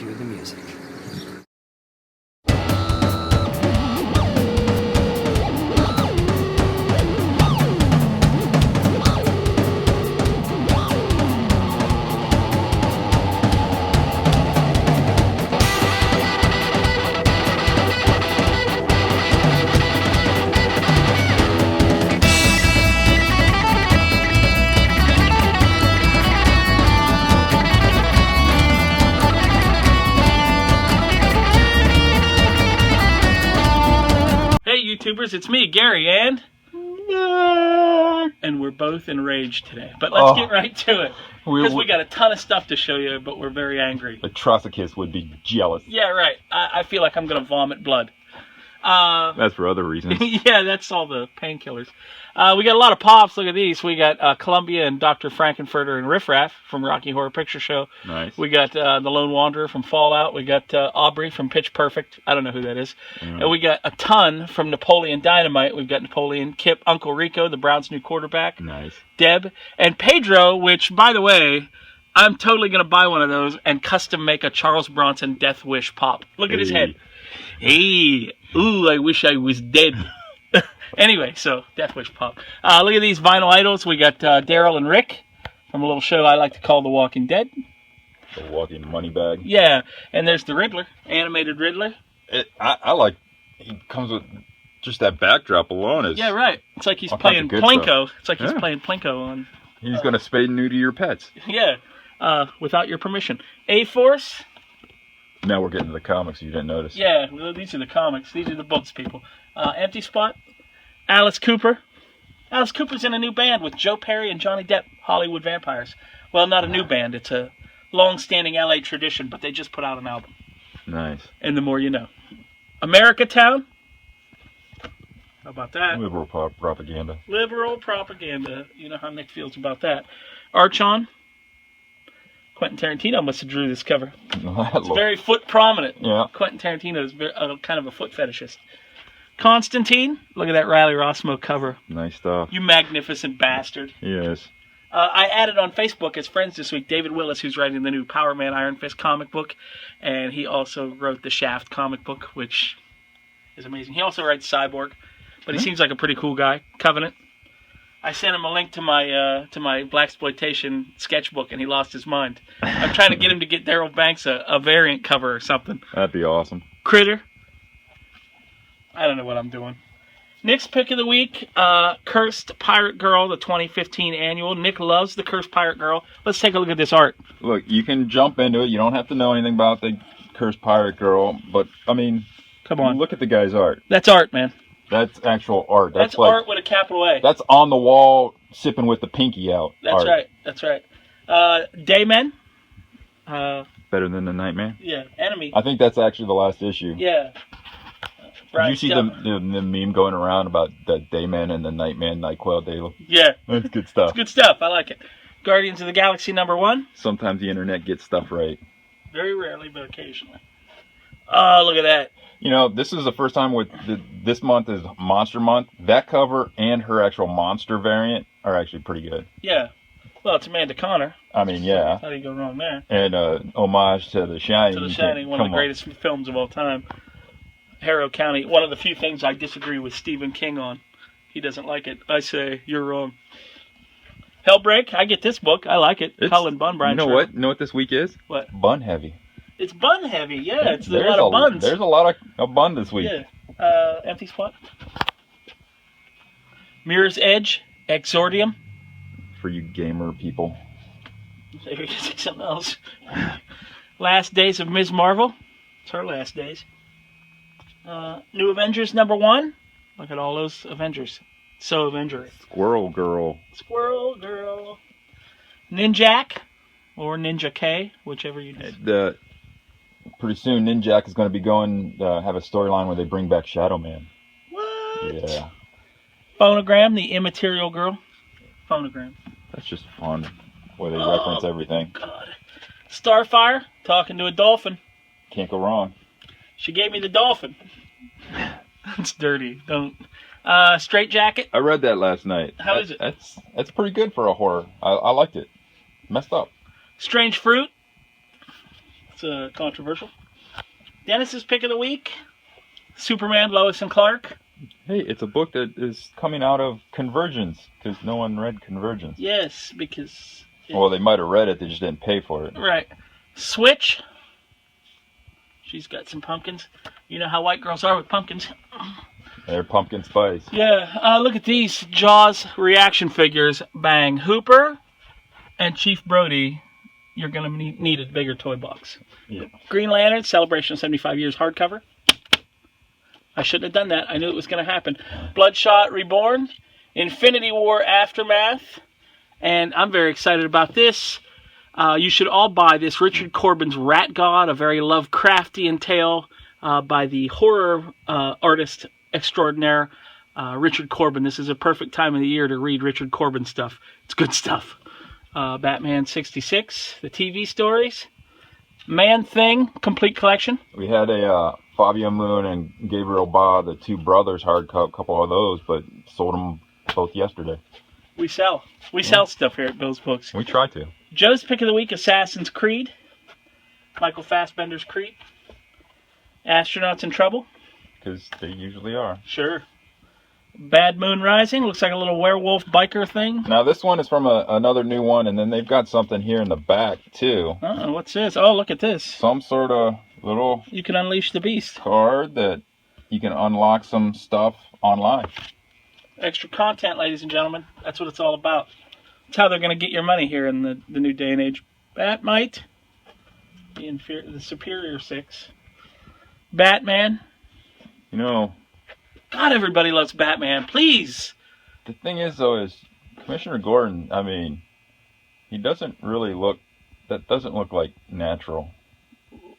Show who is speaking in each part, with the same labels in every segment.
Speaker 1: cue the music.
Speaker 2: YouTubers, it's me, Gary, and we're both enraged today. But let's get right to it, because we got a ton of stuff to show you, but we're very angry.
Speaker 3: The Trossicus would be jealous.
Speaker 2: Yeah, right. I feel like I'm going to vomit blood.
Speaker 3: That's for other reasons.
Speaker 2: Yeah, that's all the painkillers. We got a lot of pops. Look at these. We got Columbia and Dr. Frankenfurter and Riff Raff from Rocky Horror Picture Show.
Speaker 3: Nice.
Speaker 2: We got The Lone Wanderer from Fallout. We got Aubrey from Pitch Perfect. I don't know who that is. And we got a ton from Napoleon Dynamite. We've got Napoleon, Kip, Uncle Rico, the Browns' new quarterback.
Speaker 3: Nice.
Speaker 2: Deb, and Pedro, which, by the way, I'm totally going to buy one of those and custom make a Charles Bronson Death Wish pop. Look at his head. Hey, ooh, I wish I was dead. Anyway, so Death Wish pop. Look at these vinyl idols. We got Daryl and Rick from a little show I like to call The Walking Dead.
Speaker 3: The Walking Money Bag.
Speaker 2: Yeah, and there's the Riddler, animated Riddler.
Speaker 3: I like, he comes with just that backdrop alone. Is
Speaker 2: yeah, right. It's like he's playing Plinko. It's like he's playing Plinko on.
Speaker 3: He's going to spay and neuter your pets.
Speaker 2: Yeah, without your permission. A-Force.
Speaker 3: Now we're getting to the comics you didn't notice.
Speaker 2: Yeah, well, these are the comics. These are the books, people. Empty Spot. Alice Cooper. Alice Cooper's in a new band with Joe Perry and Johnny Depp, Hollywood Vampires. Well, not a new band. It's a long-standing LA tradition, but they just put out an album.
Speaker 3: Nice.
Speaker 2: And the more you know. America Town. How about that?
Speaker 3: Liberal propaganda.
Speaker 2: Liberal propaganda. You know how Nick feels about that. Archon. Quentin Tarantino must have drew this cover. It's very foot prominent.
Speaker 3: Yeah.
Speaker 2: Quentin Tarantino is kind of a foot fetishist. Constantine. Look at that Riley Rossmo cover.
Speaker 3: Nice stuff.
Speaker 2: You magnificent bastard.
Speaker 3: Yes.
Speaker 2: I added on Facebook as friends this week David Willis, who's writing the new Power Man Iron Fist comic book. And he also wrote the Shaft comic book, which is amazing. He also writes Cyborg. But he seems like a pretty cool guy. Covenant. I sent him a link to my Blaxploitation sketchbook, and he lost his mind. I'm trying to get him to get Daryl Banks a variant cover or something.
Speaker 3: That'd be awesome.
Speaker 2: Critter. I don't know what I'm doing. Nick's pick of the week, Cursed Pirate Girl, the 2015 annual. Nick loves the Cursed Pirate Girl. Let's take a look at this art.
Speaker 3: Look, you can jump into it. You don't have to know anything about the Cursed Pirate Girl, but, I mean,
Speaker 2: come on.
Speaker 3: Look at the guy's art.
Speaker 2: That's art, man.
Speaker 3: That's actual art.
Speaker 2: That's like, art with a capital A.
Speaker 3: That's on the wall, sipping with the pinky out.
Speaker 2: That's
Speaker 3: art.
Speaker 2: right. That's right. Daymen.
Speaker 3: Better than the Nightman?
Speaker 2: Yeah. Enemy.
Speaker 3: I think that's actually the last issue.
Speaker 2: Yeah.
Speaker 3: Did you see the meme going around about the Dayman and the Nightman, NyQuil Daily?
Speaker 2: Yeah.
Speaker 3: That's good stuff.
Speaker 2: It's good stuff. I like it. Guardians of the Galaxy #1.
Speaker 3: Sometimes the internet gets stuff right.
Speaker 2: Very rarely, but occasionally. Oh, look at that.
Speaker 3: You know, this is the first time with this month is Monster Month. That cover and her actual monster variant are actually pretty good.
Speaker 2: Yeah. Well, it's Amanda Conner.
Speaker 3: I mean, yeah.
Speaker 2: How do you go wrong there?
Speaker 3: And homage to The Shining.
Speaker 2: To The Shining, one of the greatest films of all time. Harrow County, one of the few things I disagree with Stephen King on. He doesn't like it. I say, you're wrong. Hellbreak, I get this book. I like it. Cullen Bunn, Brian.
Speaker 3: You know what? You know what this week is?
Speaker 2: What?
Speaker 3: Bun heavy.
Speaker 2: It's bun heavy, yeah. It's a lot of buns.
Speaker 3: There's a lot of bun this week.
Speaker 2: Yeah. Empty Spot. Mirror's Edge, Exordium.
Speaker 3: For you gamer people.
Speaker 2: There you go, something else. Last Days of Ms. Marvel. It's her last days. New Avengers #1. Look at all those Avengers. So Avenger.
Speaker 3: Squirrel Girl.
Speaker 2: Squirrel Girl. Ninjak. Or Ninja K, whichever you do.
Speaker 3: Pretty soon, Ninjak is going to be have a storyline where they bring back Shadow Man.
Speaker 2: What?
Speaker 3: Yeah.
Speaker 2: Phonogram, the Immaterial Girl. Phonogram.
Speaker 3: That's just fun, where they reference everything.
Speaker 2: God. Starfire, talking to a dolphin.
Speaker 3: Can't go wrong.
Speaker 2: She gave me the dolphin. It's dirty. Don't. Straight Jacket.
Speaker 3: I read that last night.
Speaker 2: How is it?
Speaker 3: That's pretty good for a horror. I liked it. Messed up.
Speaker 2: Strange Fruit. It's controversial. Dennis's pick of the week: Superman, Lois and Clark.
Speaker 3: Hey, it's a book that is coming out of Convergence because no one read Convergence.
Speaker 2: Yes, because.
Speaker 3: Well, they might have read it, they just didn't pay for it.
Speaker 2: Right. Switch. She's got some pumpkins. You know how white girls are with pumpkins.
Speaker 3: They're pumpkin spice.
Speaker 2: Yeah, look at these Jaws reaction figures. Bang. Hooper and Chief Brody, you're going to need a bigger toy box.
Speaker 3: Yeah.
Speaker 2: Green Lantern, Celebration of 75 Years hardcover. I shouldn't have done that. I knew it was going to happen. Bloodshot Reborn, Infinity War Aftermath, and I'm very excited about this. You should all buy this. Richard Corbin's Rat God, a very Lovecraftian tale by the horror artist extraordinaire, Richard Corbin. This is a perfect time of the year to read Richard Corbin stuff. It's good stuff. Batman 66, the TV stories. Man-Thing, complete collection.
Speaker 3: We had a Fabio Moon and Gabriel Ba, the two brothers, hardcover, couple of those, but sold them both yesterday.
Speaker 2: We sell. We sell stuff here at Bill's Books.
Speaker 3: We try to.
Speaker 2: Joe's pick of the week, Assassin's Creed. Michael Fassbender's Creed. Astronauts in Trouble.
Speaker 3: Because they usually are.
Speaker 2: Sure. Bad Moon Rising. Looks like a little werewolf biker thing.
Speaker 3: Now, this one is from another new one, and then they've got something here in the back, too.
Speaker 2: Oh, what's this? Oh, look at this.
Speaker 3: Some sort of little
Speaker 2: You can unleash the beast.
Speaker 3: card that you can unlock some stuff online.
Speaker 2: Extra content, ladies and gentlemen. That's what it's all about. That's how they're going to get your money here in the new day and age. Batmite. The Superior 6. Batman.
Speaker 3: You know,
Speaker 2: God, everybody loves Batman. Please.
Speaker 3: the thing is, though, is Commissioner Gordon, I mean, he doesn't really look, that doesn't look like natural.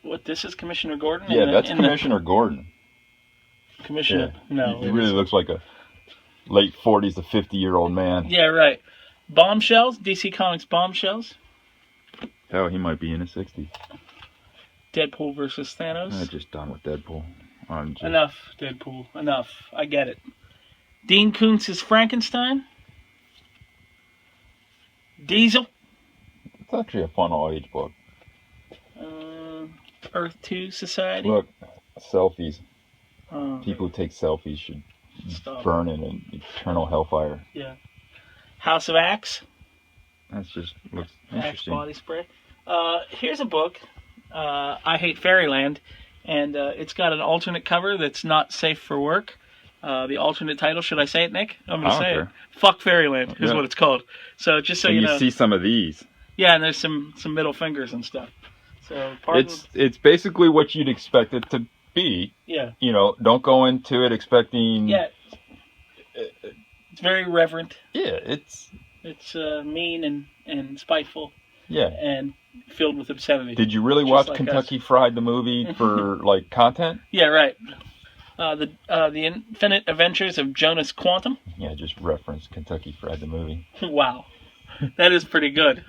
Speaker 2: What, this is Commissioner Gordon?
Speaker 3: Yeah, that's Commissioner Gordon.
Speaker 2: Commissioner,
Speaker 3: Yeah.
Speaker 2: no.
Speaker 3: He really looks like a late 40s to 50-year-old man.
Speaker 2: Yeah, right. Bombshells, DC Comics Bombshells.
Speaker 3: Hell, he might be in his 60s.
Speaker 2: Deadpool versus Thanos.
Speaker 3: I'm just done with Deadpool.
Speaker 2: Enough, Deadpool. Enough. I get it. Dean Koontz's Frankenstein. Diesel.
Speaker 3: It's actually a fun all-age book.
Speaker 2: Earth 2 Society.
Speaker 3: Look, selfies.
Speaker 2: Oh,
Speaker 3: People who take selfies should
Speaker 2: Stop.
Speaker 3: burn in an eternal hellfire.
Speaker 2: Yeah. House of Axe.
Speaker 3: That just looks
Speaker 2: Axe
Speaker 3: interesting.
Speaker 2: body spray. Here's a book. I Hate Fairyland. And it's got an alternate cover that's not safe for work. The alternate title, should I say it, Nick? I'm going to
Speaker 3: I don't
Speaker 2: say
Speaker 3: care.
Speaker 2: it. Fuck Fairyland is
Speaker 3: Yeah.
Speaker 2: what it's called. So just so
Speaker 3: And
Speaker 2: you
Speaker 3: you
Speaker 2: know.
Speaker 3: see some of these.
Speaker 2: Yeah, and there's some middle fingers and stuff. So pardon.
Speaker 3: It's basically what you'd expect it to be.
Speaker 2: Yeah.
Speaker 3: You know, don't go into it expecting.
Speaker 2: Yeah. It's very reverent.
Speaker 3: Yeah, it's.
Speaker 2: It's mean and spiteful
Speaker 3: Yeah.
Speaker 2: and filled with obscenity.
Speaker 3: Did you really
Speaker 2: Just
Speaker 3: watch
Speaker 2: like
Speaker 3: Kentucky Fried the movie for like content?
Speaker 2: Yeah, right. The Infinite Adventures of Jonas Quantum.
Speaker 3: Yeah, just reference Kentucky Fried the movie.
Speaker 2: Wow. That is pretty good.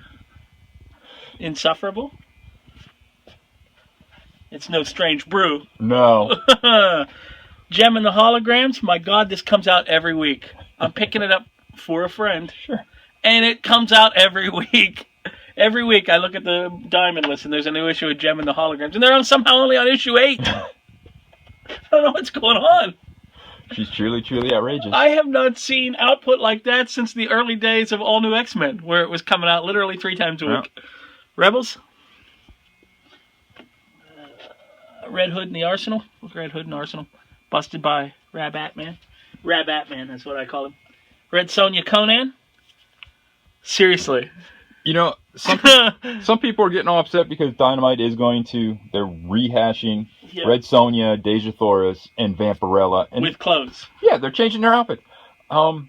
Speaker 2: Insufferable. It's no strange brew.
Speaker 3: No.
Speaker 2: Gem and the Holograms. My God, this comes out every week. I'm picking it up for a friend.
Speaker 3: Sure.
Speaker 2: And it comes out every week. Every week I look at the Diamond list and there's a new issue of Gem and the Holograms. And they're somehow only on issue 8. I don't know what's going on.
Speaker 3: She's truly outrageous.
Speaker 2: I have not seen output like that since the early days of All New X-Men, where it was coming out literally 3 times a week. Rebels. Red Hood and the Arsenal. Red Hood and Arsenal. Busted by Rabatman. Rabatman, that's what I call him. Red Sonja Conan. Seriously.
Speaker 3: You know, some people are getting all upset because Dynamite is they're rehashing
Speaker 2: Yeah.
Speaker 3: Red Sonja, Deja Thoris, and Vampirella. And
Speaker 2: With clothes.
Speaker 3: yeah, they're changing their outfit.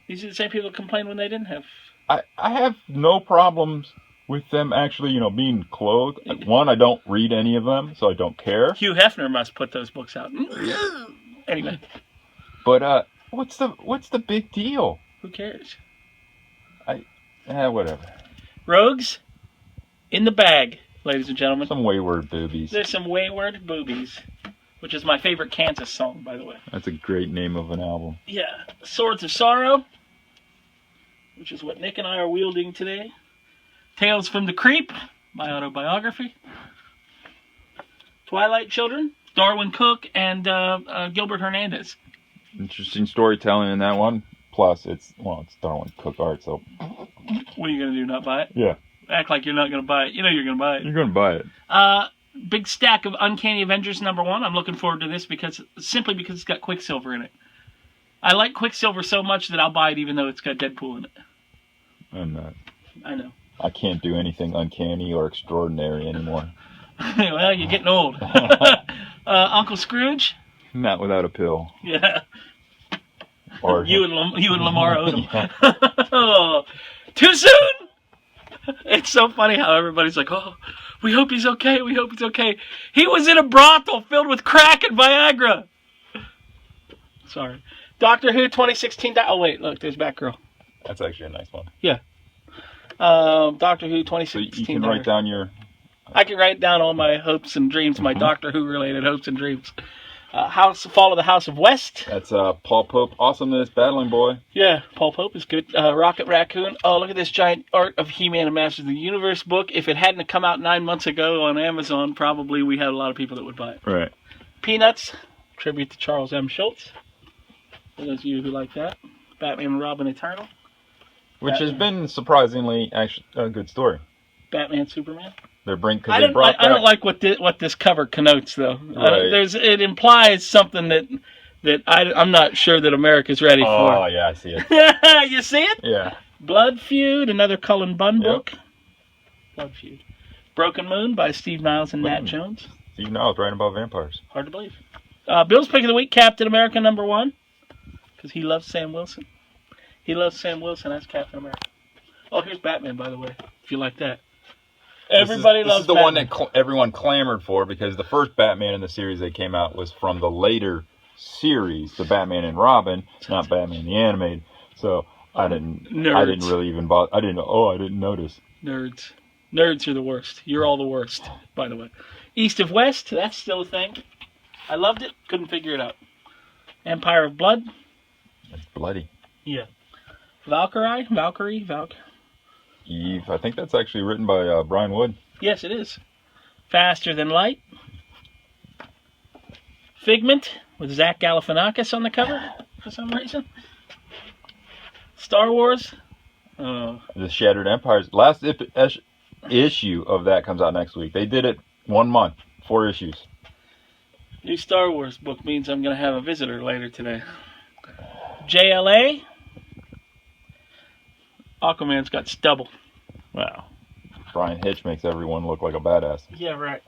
Speaker 2: These are the same people that complained when they didn't have.
Speaker 3: I have no problems with them actually, being clothed. One, I don't read any of them, so I don't care.
Speaker 2: Hugh Hefner must put those books out. Anyway,
Speaker 3: But what's the big deal?
Speaker 2: who cares?
Speaker 3: Whatever.
Speaker 2: Rogues in the bag, ladies and gentlemen.
Speaker 3: Some wayward boobies.
Speaker 2: There's some wayward boobies, which is my favorite Kansas song, by the way.
Speaker 3: That's a great name of an album.
Speaker 2: Yeah, Swords of Sorrow, which is what Nick and I are wielding today. Tales from the Creep, my autobiography. Twilight Children, Darwin Cook, and Gilbert Hernandez.
Speaker 3: Interesting storytelling in that one. Plus, it's Darwin Cook art, so
Speaker 2: What are you going to do, not buy it?
Speaker 3: yeah.
Speaker 2: Act like you're not going to buy it. You know you're going to buy it.
Speaker 3: You're going to buy it.
Speaker 2: Big stack of Uncanny Avengers #1. I'm looking forward to this simply because it's got Quicksilver in it. I like Quicksilver so much that I'll buy it even though it's got Deadpool in it.
Speaker 3: I'm not.
Speaker 2: I know.
Speaker 3: I can't do anything uncanny or extraordinary anymore.
Speaker 2: Well, you're getting old. Uncle Scrooge?
Speaker 3: Not without a pill.
Speaker 2: Yeah.
Speaker 3: Or
Speaker 2: You and Lamar Odom. Oh, too soon? It's so funny how everybody's like, oh, we hope he's okay. We hope he's okay. He was in a brothel filled with crack and Viagra. Sorry. Doctor Who 2016. Oh, wait. Look, there's Batgirl.
Speaker 3: That's actually a nice one.
Speaker 2: Yeah. Doctor Who
Speaker 3: So
Speaker 2: 2016.
Speaker 3: you can write down your...
Speaker 2: I can write down all my hopes and dreams, my Doctor Who related hopes and dreams. Fall of the House of West.
Speaker 3: That's Paul Pope. Awesomeness, Battling Boy.
Speaker 2: Yeah, Paul Pope is good. Rocket Raccoon. Oh, look at this giant Art of He-Man and Masters of the Universe book. If it hadn't come out 9 months ago on Amazon, probably we had a lot of people that would buy it.
Speaker 3: Right.
Speaker 2: Peanuts. Tribute to Charles M. Schultz. For those of you who like that. Batman and Robin Eternal.
Speaker 3: Which has been surprisingly actually a good story.
Speaker 2: Batman Superman.
Speaker 3: I
Speaker 2: don't like what this cover connotes though.
Speaker 3: Right.
Speaker 2: It implies something that I'm not sure that America's ready for.
Speaker 3: Oh yeah, I see it.
Speaker 2: You see it?
Speaker 3: Yeah.
Speaker 2: Blood Feud, another Cullen Bunn book. Blood Feud. Broken Moon by Steve Niles and Nat Jones.
Speaker 3: Steve Niles writing about vampires.
Speaker 2: Hard to believe. Bill's Pick of the Week, Captain America #1, because he loves Sam Wilson. He loves Sam Wilson as Captain America. Oh, here's Batman, by the way, if you like that. Everybody loves Batman. This is the
Speaker 3: one that everyone clamored for because the first Batman in the series that came out was from the later series, the Batman and Robin, not Batman the animated. So I didn't really even bother. I didn't notice.
Speaker 2: Nerds are the worst. You're all the worst, by the way. East of West, that's still a thing. I loved it. Couldn't figure it out. Empire of Blood.
Speaker 3: It's bloody.
Speaker 2: Yeah. Valkyrie.
Speaker 3: Eve. I think that's actually written by Brian Wood.
Speaker 2: Yes, it is. Faster Than Light. Figment with Zach Galifianakis on the cover for some reason. Star Wars.
Speaker 3: The Shattered Empires. Last issue of that comes out next week. They did it 1 month, 4 issues.
Speaker 2: New Star Wars book means I'm going to have a visitor later today. JLA. Aquaman's got stubble.
Speaker 3: Wow. Brian Hitch makes everyone look like a badass.
Speaker 2: Yeah, right.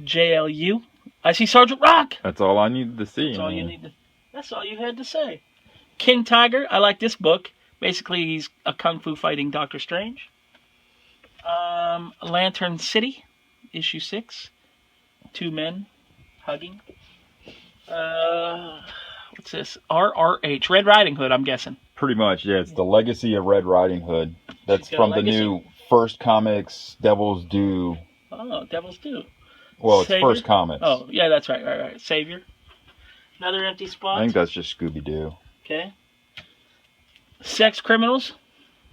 Speaker 2: JLU. I see Sergeant Rock.
Speaker 3: That's all I needed to see.
Speaker 2: That's all you had to say. King Tiger. I like this book. Basically, he's a kung fu fighting Doctor Strange. Lantern City, issue 6. 2 men hugging. What's this? RRH. Red Riding Hood, I'm guessing.
Speaker 3: Pretty much, yeah. It's the legacy of Red Riding Hood. That's from the new First Comics Devil's Due.
Speaker 2: Oh, Devil's Due.
Speaker 3: Well,
Speaker 2: Savior?
Speaker 3: It's First Comics.
Speaker 2: Oh, yeah, that's right. Savior. Another empty spot.
Speaker 3: I think that's just Scooby-Doo.
Speaker 2: Okay. Sex Criminals.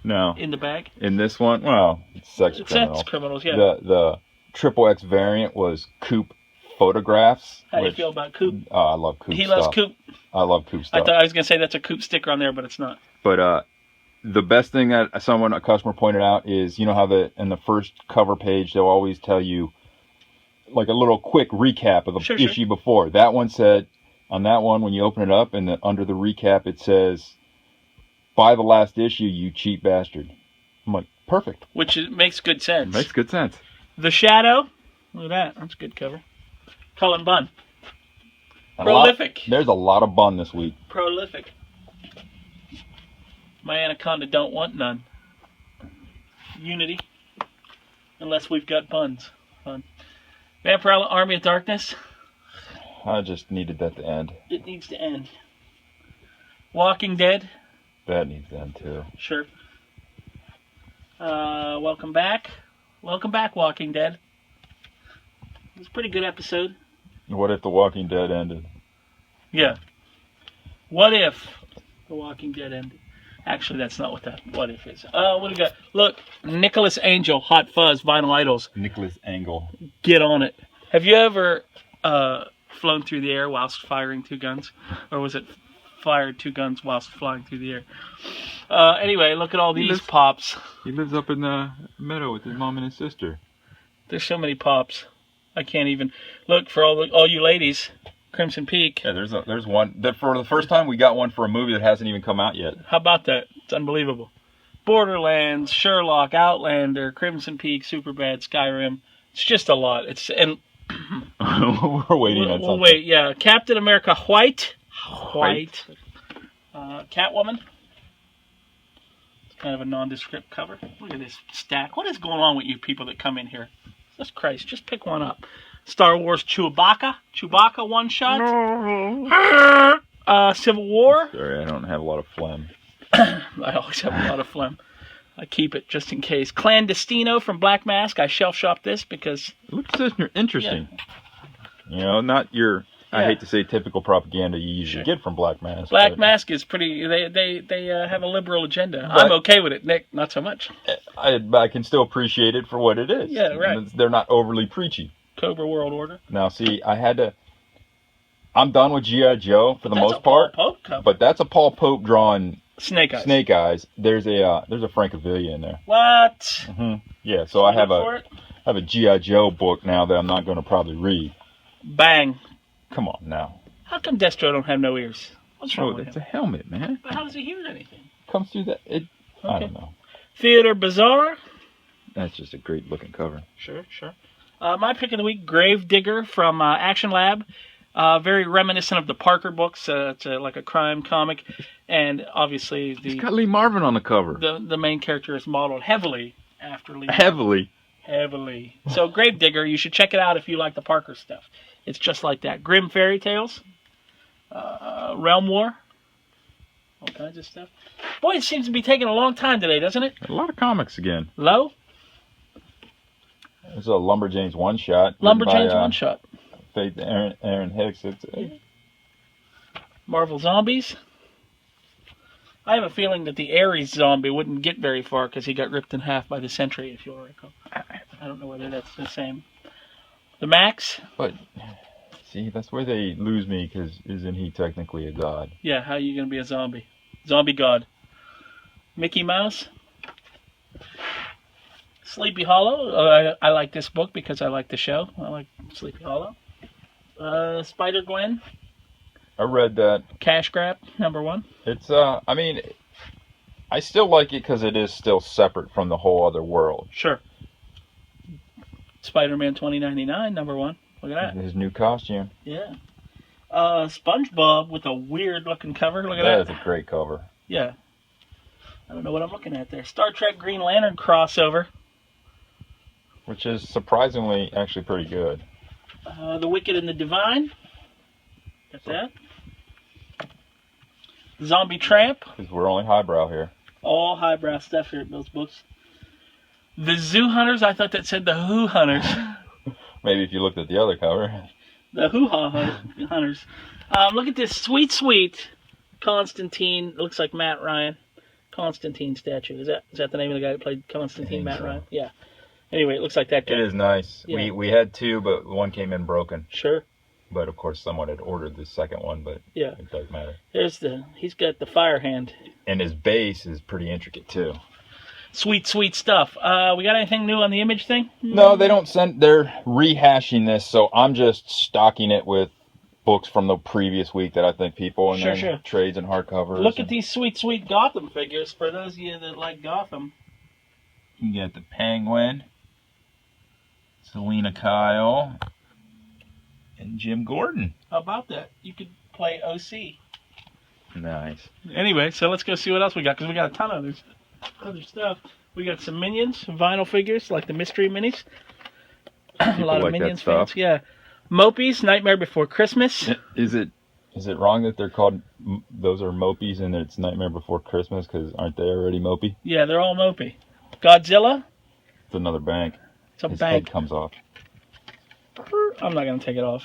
Speaker 3: No.
Speaker 2: In the bag.
Speaker 3: In this one, well, it's Sex Criminals.
Speaker 2: Sex Criminals, yeah.
Speaker 3: The XXX variant was Coop Photographs.
Speaker 2: How do you feel about Coop?
Speaker 3: Oh, I love Coop
Speaker 2: He
Speaker 3: stuff.
Speaker 2: loves Coop.
Speaker 3: I love Coop stuff.
Speaker 2: I thought I was going to say that's a Coop sticker on there, but it's not.
Speaker 3: But the best thing that a customer pointed out is, you know how in the first cover page they'll always tell you like a little quick recap of the issue before. That one said, on that one, when you open it up and under the recap it says, "Buy the last issue, you cheap bastard." I'm like, perfect.
Speaker 2: Which makes good sense.
Speaker 3: Makes good sense.
Speaker 2: The Shadow. Look at that. That's a good cover. Cullen Bunn. Prolific.
Speaker 3: There's a lot of Bunn this week.
Speaker 2: Prolific. My Anaconda don't want none. Unity. Unless we've got buns. Fun. Vampire Army of Darkness.
Speaker 3: I just needed that to end.
Speaker 2: It needs to end. Walking Dead.
Speaker 3: That needs to end too.
Speaker 2: Sure. Welcome back. Welcome back, Walking Dead. It was a pretty good episode.
Speaker 3: What if The Walking Dead ended?
Speaker 2: Yeah. What if The Walking Dead ended? Actually, that's not what that what if is. What do we got? Look, Nicholas Angel, Hot Fuzz, Vinyl Idols.
Speaker 3: Nicholas Angle.
Speaker 2: Get on it. Have you ever flown through the air whilst firing 2 guns? Or was it fired 2 guns whilst flying through the air? Anyway, look at all these pops.
Speaker 3: He lives up in the meadow with his mom and his sister.
Speaker 2: There's so many pops. I can't even look for all you ladies. Crimson Peak.
Speaker 3: Yeah, there's one that for the first time we got one for a movie that hasn't even come out yet.
Speaker 2: How about that? It's unbelievable. Borderlands, Sherlock, Outlander, Crimson Peak, Superbad, Skyrim. It's just a lot.
Speaker 3: We're waiting on something.
Speaker 2: We'll wait. Yeah, Captain America White. Catwoman. It's kind of a nondescript cover. Look at this stack. What is going on with you people that come in here? Jesus Christ, just pick one up. Star Wars Chewbacca one shot. Civil War.
Speaker 3: Sorry, I don't have a lot of phlegm.
Speaker 2: I always have a lot of phlegm. I keep it just in case. Clandestino from Black Mask. I shelf shop this because
Speaker 3: it looks interesting. Yeah. You know, not your. Yeah. I hate to say typical propaganda you usually get from Black Mask.
Speaker 2: Black Mask is pretty. They have a liberal agenda. I'm okay with it, Nick. Not so much.
Speaker 3: I can still appreciate it for what it is.
Speaker 2: Yeah, right.
Speaker 3: They're not overly preachy.
Speaker 2: Cobra World Order.
Speaker 3: Now, see, I'm done with G.I. Joe for the most part.
Speaker 2: Paul Pope cover.
Speaker 3: But that's a Paul Pope drawn
Speaker 2: Snake Eyes.
Speaker 3: There's a Francavilla in there.
Speaker 2: What?
Speaker 3: Mm-hmm. Yeah, so I have a G.I. Joe book now that I'm not going to probably read.
Speaker 2: Bang.
Speaker 3: Come on now.
Speaker 2: How come Destro don't have no ears? What's wrong with him?
Speaker 3: It's a helmet, man.
Speaker 2: But how does he hear anything?
Speaker 3: Comes through that. I don't know.
Speaker 2: Theater Bazaar.
Speaker 3: That's just a great looking cover.
Speaker 2: Sure. My pick of the week, Gravedigger from Action Lab. Very reminiscent of the Parker books. It's like a crime comic. And obviously
Speaker 3: It's got Lee Marvin on the cover.
Speaker 2: The main character is modeled heavily after Lee
Speaker 3: Marvin.
Speaker 2: Heavily. So Gravedigger, you should check it out if you like the Parker stuff. It's just like that. Grim Fairy Tales. Realm War. All kinds of stuff. Boy, it seems to be taking a long time today, doesn't it?
Speaker 3: A lot of comics again.
Speaker 2: Low?
Speaker 3: There's a Lumberjanes one-shot.
Speaker 2: Lumberjanes one-shot.
Speaker 3: Faith Aaron Hicks.
Speaker 2: Marvel Zombies. I have a feeling that the Ares zombie wouldn't get very far because he got ripped in half by the Sentry, if you'll recall. I don't know whether that's the same. The Max.
Speaker 3: But, see, that's where they lose me because isn't he technically a god?
Speaker 2: Yeah, how are you going to be a zombie? Zombie god. Mickey Mouse. Sleepy Hollow. I like this book because I like the show. I like Sleepy Hollow. Spider-Gwen.
Speaker 3: I read that.
Speaker 2: Cash Grab, #1.
Speaker 3: It's, I mean, I still like it because it is still separate from the whole other world.
Speaker 2: Sure. Spider-Man 2099, #1. Look at that.
Speaker 3: His new costume.
Speaker 2: Yeah. SpongeBob with a weird-looking cover. Look at that.
Speaker 3: That is a great cover.
Speaker 2: Yeah. I don't know what I'm looking at there. Star Trek Green Lantern crossover.
Speaker 3: Which is surprisingly actually pretty good.
Speaker 2: The Wicked and the Divine. Got that. Zombie Tramp.
Speaker 3: Because we're only highbrow here.
Speaker 2: All highbrow stuff here at Bill's Books. The Zoo Hunters. I thought that said the Who Hunters.
Speaker 3: Maybe if you looked at the other cover.
Speaker 2: The Hoo-Ha Hunters. Look at this sweet Constantine. It looks like Matt Ryan. Constantine statue. Is that the name of the guy that played Constantine? Matt Ryan? Yeah. Anyway, it looks like that guy.
Speaker 3: It is nice. Yeah. We had 2, but one came in broken.
Speaker 2: Sure.
Speaker 3: But of course, someone had ordered the second one, but
Speaker 2: yeah,
Speaker 3: it doesn't matter.
Speaker 2: He's got the fire hand.
Speaker 3: And his base is pretty intricate too.
Speaker 2: Sweet stuff. We got anything new on the Image thing?
Speaker 3: No, they don't send. They're rehashing this, so I'm just stocking it with books from the previous week that I think people and trades and hardcovers.
Speaker 2: Look at these sweet Gotham figures for those of you that like Gotham.
Speaker 3: You get the Penguin, Selena Kyle, and Jim Gordon.
Speaker 2: How about that? You could play OC.
Speaker 3: Nice.
Speaker 2: Anyway, so let's go see what else we got, because we got a ton of other stuff. We got some Minions, vinyl figures, like the Mystery Minis. A lot of Minions fans, yeah. Mopies, Nightmare Before Christmas.
Speaker 3: Is it wrong that they're called, those are Mopies and it's Nightmare Before Christmas, because aren't they already Mopey?
Speaker 2: Yeah, they're all Mopey. Godzilla.
Speaker 3: It's another bank.
Speaker 2: It's a
Speaker 3: His
Speaker 2: bank.
Speaker 3: head comes off.
Speaker 2: I'm not going to take it off.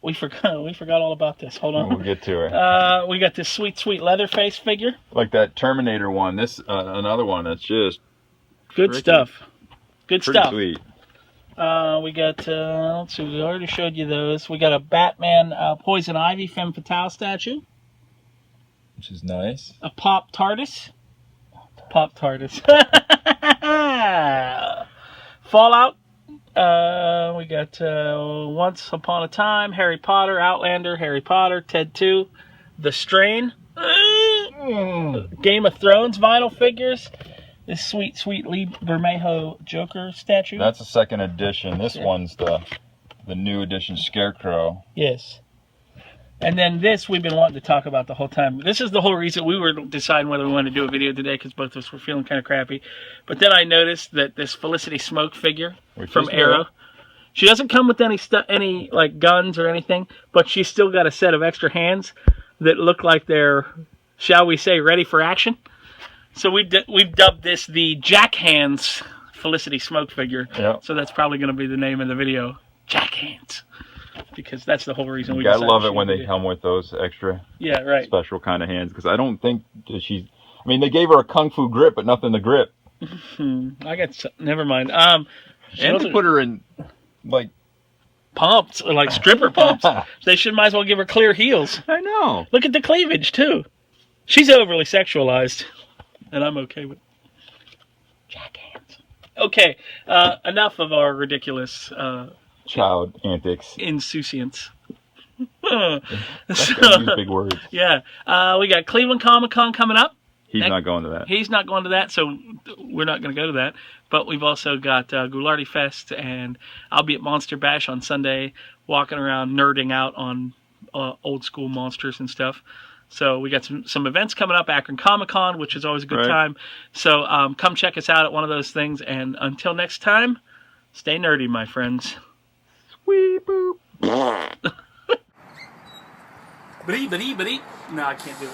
Speaker 2: We forgot all about this. Hold on.
Speaker 3: We'll get to her.
Speaker 2: We got this sweet Leatherface figure.
Speaker 3: Like that Terminator one. This another one that's just
Speaker 2: good stuff. Good
Speaker 3: pretty
Speaker 2: stuff.
Speaker 3: Sweet.
Speaker 2: We got, let's see, we already showed you those. We got a Batman Poison Ivy Femme Fatale statue.
Speaker 3: Which is nice.
Speaker 2: A Pop TARDIS. Pop TARDIS. Fallout. We got Once Upon a Time, Harry Potter, Outlander, Harry Potter, Ted 2, The Strain, Game of Thrones vinyl figures. This sweet, sweet Lee Bermejo Joker statue.
Speaker 3: That's a second edition. This one's the new edition Scarecrow.
Speaker 2: Yes. And then this we've been wanting to talk about the whole time. This is the whole reason we were deciding whether we wanted to do a video today, because both of us were feeling kind of crappy. But then I noticed that this Felicity Smoke figure from Arrow, she doesn't come with any like guns or anything, but she's still got a set of extra hands that look like they're, shall we say, ready for action. So we've dubbed this the Jack Hands Felicity Smoke figure.
Speaker 3: Yep.
Speaker 2: So that's probably going to be the name of the video, Jack Hands, because that's the whole reason
Speaker 3: you
Speaker 2: we.
Speaker 3: Gotta love it when they come with those extra, special kind of hands. Because I don't think that she's. I mean, they gave her a kung fu grip, but nothing to grip.
Speaker 2: Never mind.
Speaker 3: And they put her in like
Speaker 2: pumps, like stripper pumps. They might as well give her clear heels.
Speaker 3: I know.
Speaker 2: Look at the cleavage too. She's overly sexualized. And I'm okay with Jack Hands. Okay, enough of our ridiculous
Speaker 3: child antics.
Speaker 2: Insouciance.
Speaker 3: Use big words.
Speaker 2: Yeah, we got Cleveland Comic Con coming up.
Speaker 3: He's not going to that.
Speaker 2: He's not going to that, so we're not going to go to that. But we've also got Goulardi Fest, and I'll be at Monster Bash on Sunday, walking around nerding out on old school monsters and stuff. So we got some events coming up, Akron Comic Con, which is always a good time. So come check us out at one of those things. And until next time, stay nerdy, my friends. Sweet boop. No, I can't do it.